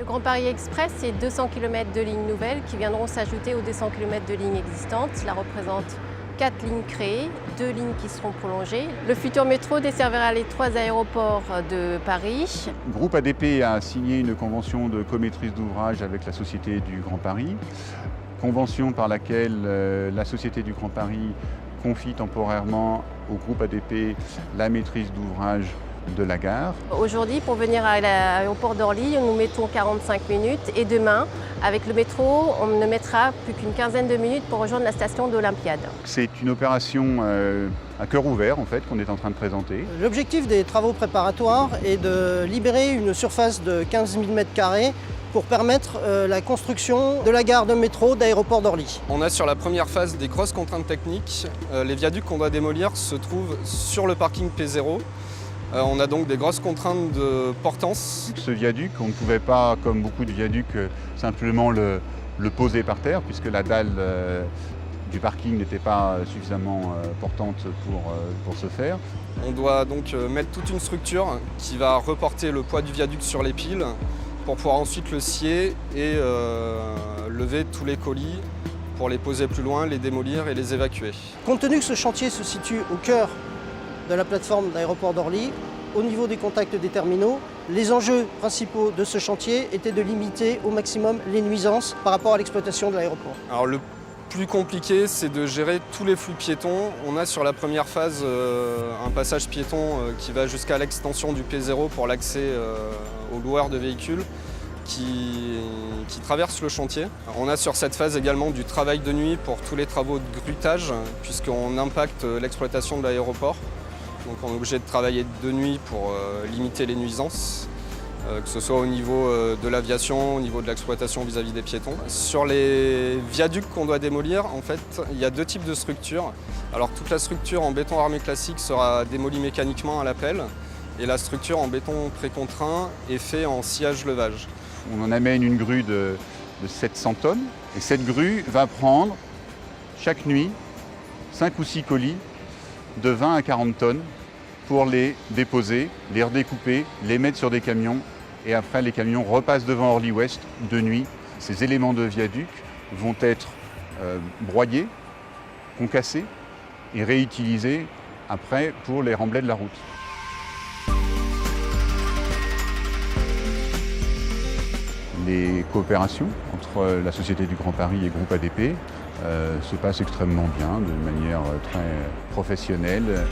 Grand Paris Express, c'est 200 km de lignes nouvelles qui viendront s'ajouter aux 200 km de lignes existantes. Cela représente 4 lignes créées, 2 lignes qui seront prolongées. Le futur métro desservira les 3 aéroports de Paris. Le groupe ADP a signé une convention de comaîtrise d'ouvrage avec la Société du Grand Paris. Convention par laquelle la Société du Grand Paris confie temporairement au groupe ADP la maîtrise d'ouvrage de la gare. Aujourd'hui, pour venir à l'aéroport d'Orly, nous mettons 45 minutes et demain, avec le métro, on ne mettra plus qu'une quinzaine de minutes pour rejoindre la station d'Olympiade. C'est une opération à cœur ouvert en fait qu'on est en train de présenter. L'objectif des travaux préparatoires est de libérer une surface de 15 000 m² pour permettre la construction de la gare de métro d'Aéroport d'Orly. On a sur la première phase des grosses contraintes techniques. Les viaducs qu'on doit démolir se trouvent sur le parking P0. On a donc des grosses contraintes de portance. Ce viaduc, on ne pouvait pas, comme beaucoup de viaducs, simplement le poser par terre puisque la dalle du parking n'était pas suffisamment portante pour ce faire. On doit donc mettre toute une structure qui va reporter le poids du viaduc sur les piles pour pouvoir ensuite le scier et lever tous les colis pour les poser plus loin, les démolir et les évacuer. Compte tenu que ce chantier se situe au cœur de la plateforme d'Aéroport d'Orly, au niveau des contacts des terminaux, les enjeux principaux de ce chantier étaient de limiter au maximum les nuisances par rapport à l'exploitation de l'aéroport. Alors le plus compliqué, c'est de gérer tous les flux piétons. On a sur la première phase un passage piéton qui va jusqu'à l'extension du P0 pour l'accès aux loueurs de véhicules qui traversent le chantier. On a sur cette phase également du travail de nuit pour tous les travaux de grutage puisqu'on impacte l'exploitation de l'aéroport. Donc on est obligé de travailler de nuit pour limiter les nuisances, que ce soit au niveau de l'aviation, au niveau de l'exploitation vis-à-vis des piétons. Sur les viaducs qu'on doit démolir, en fait, il y a 2 types de structures. Alors toute la structure en béton armé classique sera démolie mécaniquement à la pelle et la structure en béton précontraint est faite en sciage-levage. On en amène une grue de 700 tonnes et cette grue va prendre chaque nuit 5 ou 6 colis de 20 à 40 tonnes pour les déposer, les redécouper, les mettre sur des camions et après les camions repassent devant Orly-Ouest de nuit. Ces éléments de viaduc vont être broyés, concassés et réutilisés après pour les remblais de la route. Les coopérations entre la Société du Grand Paris et Groupe ADP se passent extrêmement bien, de manière très professionnelle.